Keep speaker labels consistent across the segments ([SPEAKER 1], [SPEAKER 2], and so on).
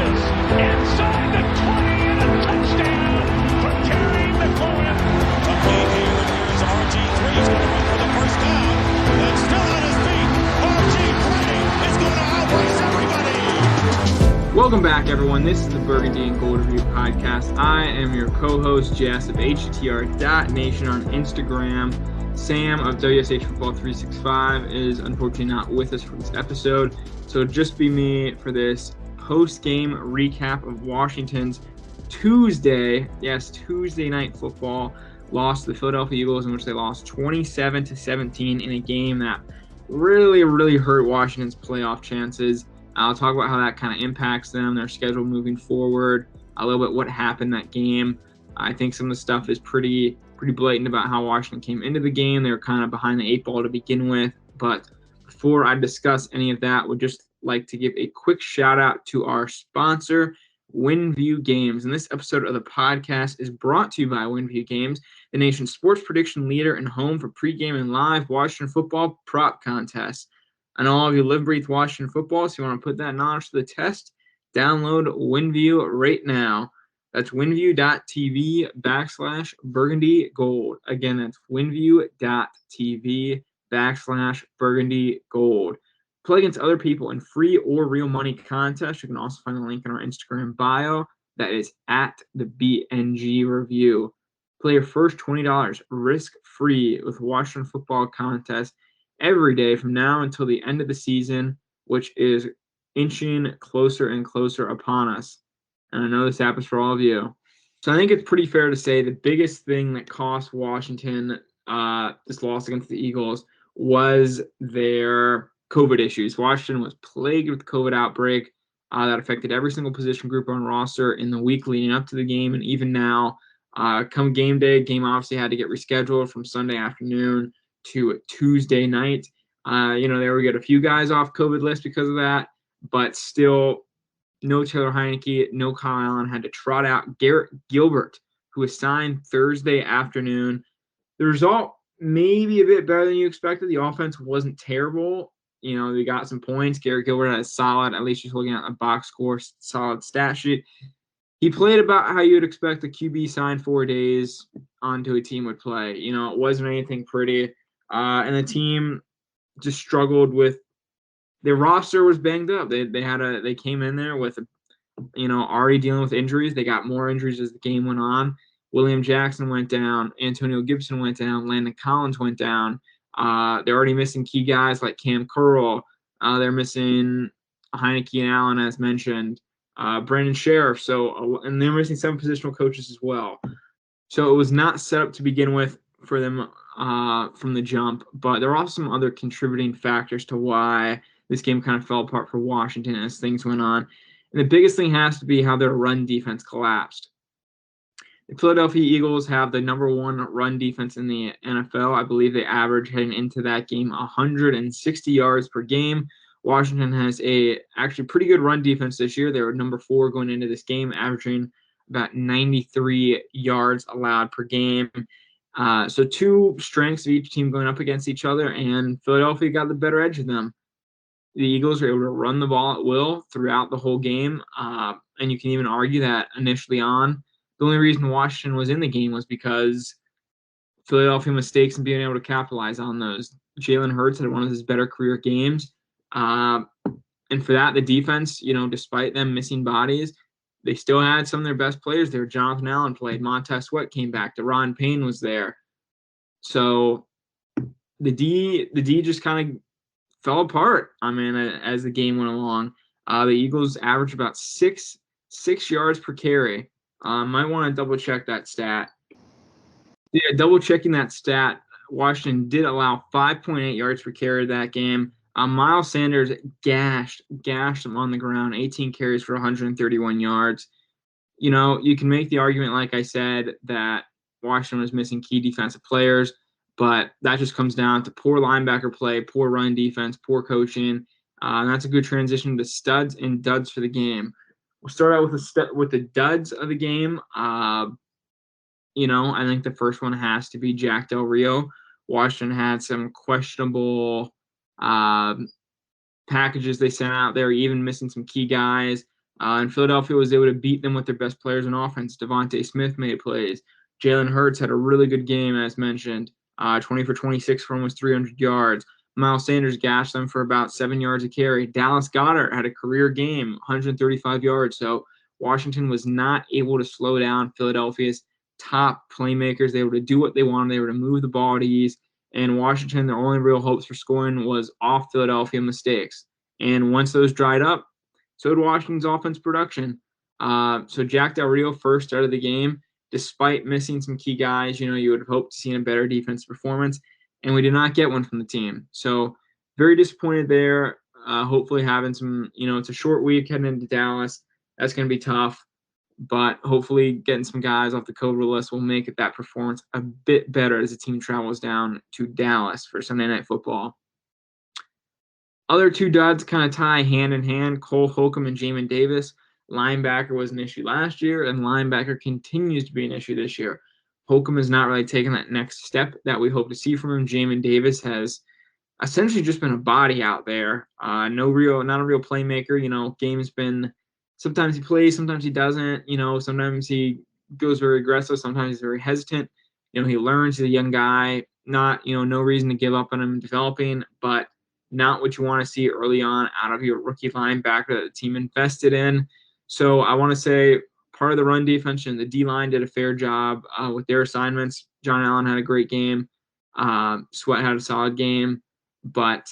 [SPEAKER 1] passes inside the 20 and a touchdown for Terry McLaurin.
[SPEAKER 2] Okay, here is RG3. He's going to run for the first down. And still on his feet. RG3 is going to outrace everybody.
[SPEAKER 3] Welcome back, everyone. This is the Burgundy and Gold Review podcast. I am your co-host, Jess of HTR.Nation on Instagram. Sam of WSH Football 365 is unfortunately not with us for this episode, so it'll just be me for this post-game recap of Washington's Tuesday night football loss to the Philadelphia Eagles, in which they lost 27-17 in a game that really hurt Washington's playoff chances. I'll talk about how that kind of impacts them, their schedule moving forward, a little bit what happened that game. I think some of the stuff is pretty blatant about how Washington came into the game. They were kind of behind the eight ball to begin with. But before I discuss any of that, would just like to give a quick shout out to our sponsor, Winview Games. And this episode of the podcast is brought to you by Winview Games, the nation's sports prediction leader and home for pregame and live Washington football prop contests. I know all of you live, breathe Washington football, so you want to put that knowledge to the test, download Winview right now. That's winview.tv/Burgundy Gold. Again, that's winview.tv/Burgundy Gold. Play against other people in free or real money contests. You can also find the link in our Instagram bio. That is at the BNG Review. Play your first $20 risk-free with Washington football contests every day from now until the end of the season, which is inching closer and closer upon us. And I know this happens for all of you. So I think it's pretty fair to say the biggest thing that cost Washington this loss against the Eagles was their COVID issues. Washington was plagued with the COVID outbreak that affected every single position group on roster in the week leading up to the game. And even now, come game day, game obviously had to get rescheduled from Sunday afternoon to Tuesday night. They were get a few guys off COVID list because of that, but still, no Taylor Heineke, no Kyle Allen, had to trot out Garrett Gilbert, who was signed Thursday afternoon. The result maybe a bit better than you expected. The offense wasn't terrible. They got some points. Garrett Gilbert had a solid, at least just looking at a box score, solid stat sheet. He played about how you would expect a QB signed 4 days onto a team would play. It wasn't anything pretty. And the team just struggled with their roster was banged up. They came in there with already dealing with injuries. They got more injuries as the game went on. William Jackson went down, Antonio Gibson went down, Landon Collins went down. They're already missing key guys like Cam Curl. They're missing Heineke and Allen, as mentioned. Brandon Sheriff. And they're missing 7 positional coaches as well. So it was not set up to begin with for them from the jump, but there are also some other contributing factors to why this game kind of fell apart for Washington as things went on. And the biggest thing has to be how their run defense collapsed. The Philadelphia Eagles have the number 1 run defense in the NFL. I believe they average heading into that game 160 yards per game. Washington has a actually pretty good run defense this year. They were number 4 going into this game, averaging about 93 yards allowed per game. So 2 strengths of each team going up against each other, and Philadelphia got the better edge of them. The Eagles were able to run the ball at will throughout the whole game, and you can even argue that initially on, the only reason Washington was in the game was because Philadelphia mistakes and being able to capitalize on those. Jalen Hurts had one of his better career games, and for that, the defense, despite them missing bodies, they still had some of their best players there. Jonathan Allen played. Montez Sweat came back. Deron Payne was there. So the D just kind of fell apart. As the game went along, the Eagles averaged about six yards per carry. Might want to double check that stat. Yeah, double checking that stat. Washington did allow 5.8 yards per carry that game. Miles Sanders gashed him on the ground. 18 carries for 131 yards. You can make the argument, like I said, that Washington was missing key defensive players. But that just comes down to poor linebacker play, poor run defense, poor coaching. And that's a good transition to studs and duds for the game. We'll start out with the duds of the game. I think the first one has to be Jack Del Rio. Washington had some questionable packages they sent out. They were even missing some key guys. And Philadelphia was able to beat them with their best players on offense. Devontae Smith made plays. Jalen Hurts had a really good game, as mentioned, 20 for 26 for almost 300 yards. Miles Sanders gashed them for about 7 yards a carry. Dallas Goedert had a career game, 135 yards. So Washington was not able to slow down Philadelphia's top playmakers. They were able to do what they wanted. They were able to move the ball at ease. And Washington, their only real hopes for scoring was off Philadelphia mistakes. And once those dried up, so did Washington's offense production. So Jack Del Rio first started the game, despite missing some key guys. You would have hoped to see a better defense performance, and we did not get one from the team. So very disappointed there. Hopefully having some, it's a short week heading into Dallas. That's going to be tough, but hopefully getting some guys off the COVID list will make that performance a bit better as the team travels down to Dallas for Sunday Night Football. Other two duds kind of tie hand in hand, Cole Holcomb and Jamin Davis. Linebacker was an issue last year, and linebacker continues to be an issue this year. Holcomb has not really taken that next step that we hope to see from him. Jamin Davis has essentially just been a body out there. Not a real playmaker. Game's been, sometimes he plays, sometimes he doesn't. Sometimes he goes very aggressive, sometimes he's very hesitant. He learns, he's a young guy. No reason to give up on him developing, but not what you want to see early on out of your rookie linebacker that the team invested in. So I want to say part of the run defense and the D-line did a fair job with their assignments. John Allen had a great game. Sweat had a solid game. But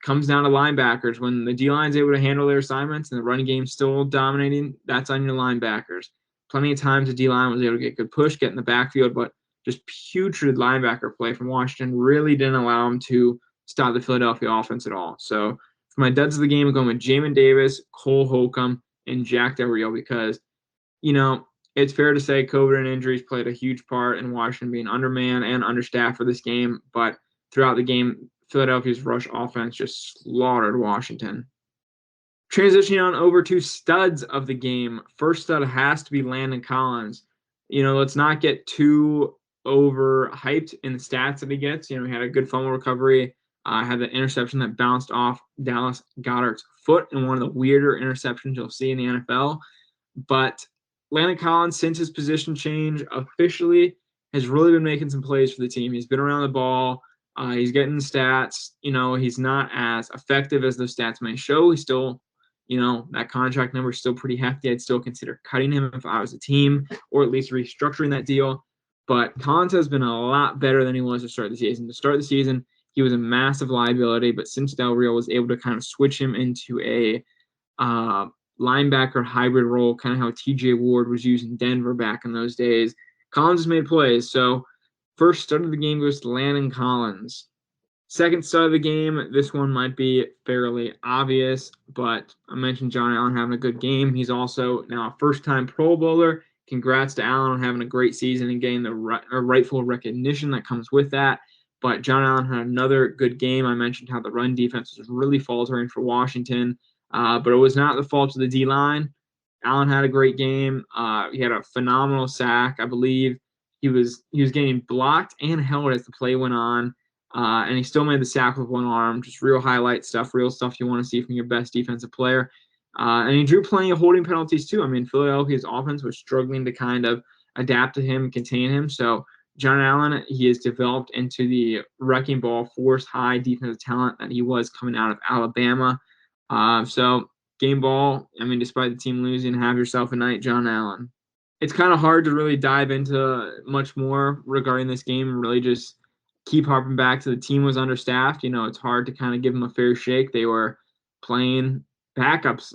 [SPEAKER 3] comes down to linebackers. When the D-line's able to handle their assignments and the run game's still dominating, that's on your linebackers. Plenty of times the D-line was able to get good push, get in the backfield, but just putrid linebacker play from Washington really didn't allow them to stop the Philadelphia offense at all. So for my duds of the game, I'm going with Jamin Davis, Cole Holcomb, and Jack Del Rio because, it's fair to say COVID and injuries played a huge part in Washington being undermanned and understaffed for this game. But throughout the game, Philadelphia's rush offense just slaughtered Washington. Transitioning on over to studs of the game. First stud has to be Landon Collins. Let's not get too overhyped in the stats that he gets. He had a good fumble recovery. Had the interception that bounced off Dallas Goedert's foot in one of the weirder interceptions you'll see in the NFL. But Landon Collins, since his position change officially, has really been making some plays for the team. He's been around the ball. He's getting the stats. He's not as effective as those stats may show. He's still, that contract number is still pretty hefty. I'd still consider cutting him if I was a team, or at least restructuring that deal. But Collins has been a lot better than he was to start the season. To start the season, he was a massive liability, but since Del Rio was able to kind of switch him into a linebacker hybrid role, kind of how TJ Ward was used in Denver back in those days, Collins has made plays. So first stud of the game goes to Landon Collins. Second stud of the game, this one might be fairly obvious, but I mentioned John Allen having a good game. He's also now a first-time Pro Bowler. Congrats to Allen on having a great season and getting the rightful recognition that comes with that. But John Allen had another good game. I mentioned how the run defense was really faltering for Washington, but it was not the fault of the D-line. Allen had a great game. He had a phenomenal sack, I believe. He was getting blocked and held as the play went on, and he still made the sack with one arm. Just real highlight stuff, real stuff you want to see from your best defensive player. And he drew plenty of holding penalties too. I mean, Philadelphia's offense was struggling to kind of adapt to him, contain him. So John Allen, he has developed into the wrecking ball force high defensive talent that he was coming out of Alabama. So game ball, despite the team losing, have yourself a night, John Allen. It's kind of hard to really dive into much more regarding this game. Really just keep harping back to the team was understaffed. It's hard to kind of give them a fair shake. They were playing backups.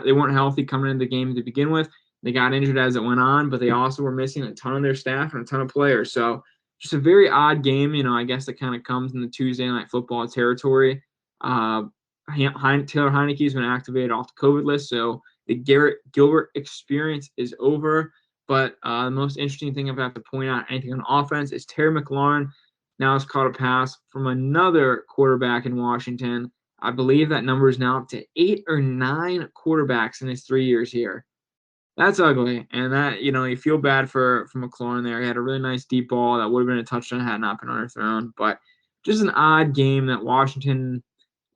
[SPEAKER 3] They weren't healthy coming into the game to begin with. They got injured as it went on, but they also were missing a ton of their staff and a ton of players. So just a very odd game. I guess that kind of comes in the Tuesday Night Football territory. Taylor Heineke's been activated off the COVID list, so the Garrett Gilbert experience is over. But the most interesting thing I have to point out, anything on offense, is Terry McLaurin now has caught a pass from another quarterback in Washington. I believe that number is now up to 8 or 9 quarterbacks in his 3 years here. That's ugly, and that you feel bad for McLaurin there. He had a really nice deep ball that would have been a touchdown had not been underthrown. But just an odd game that Washington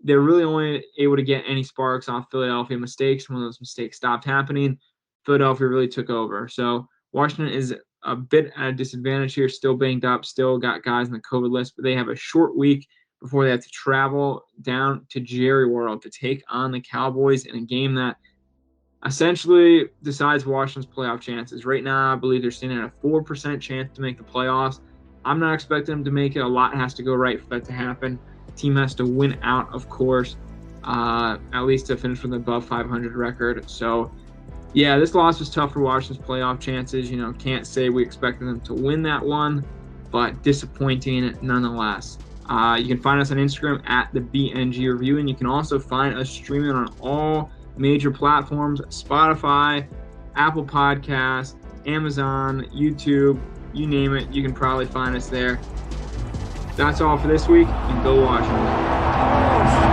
[SPEAKER 3] they're really only able to get any sparks off Philadelphia mistakes. When those mistakes stopped happening, Philadelphia really took over. So Washington is a bit at a disadvantage here, still banged up, still got guys on the COVID list, but they have a short week before they have to travel down to Jerry World to take on the Cowboys in a game that essentially decides Washington's playoff chances. Right now, I believe they're sitting at a 4% chance to make the playoffs. I'm not expecting them to make it. A lot has to go right for that to happen. The team has to win out, of course, at least to finish with an above 500 record. So, yeah, this loss was tough for Washington's playoff chances. Can't say we expected them to win that one, but disappointing nonetheless. You can find us on Instagram at the BNG Review, and you can also find us streaming on all major platforms: Spotify, Apple Podcasts, Amazon, YouTube, you name it. You can probably find us there. That's all for this week, and go Washington.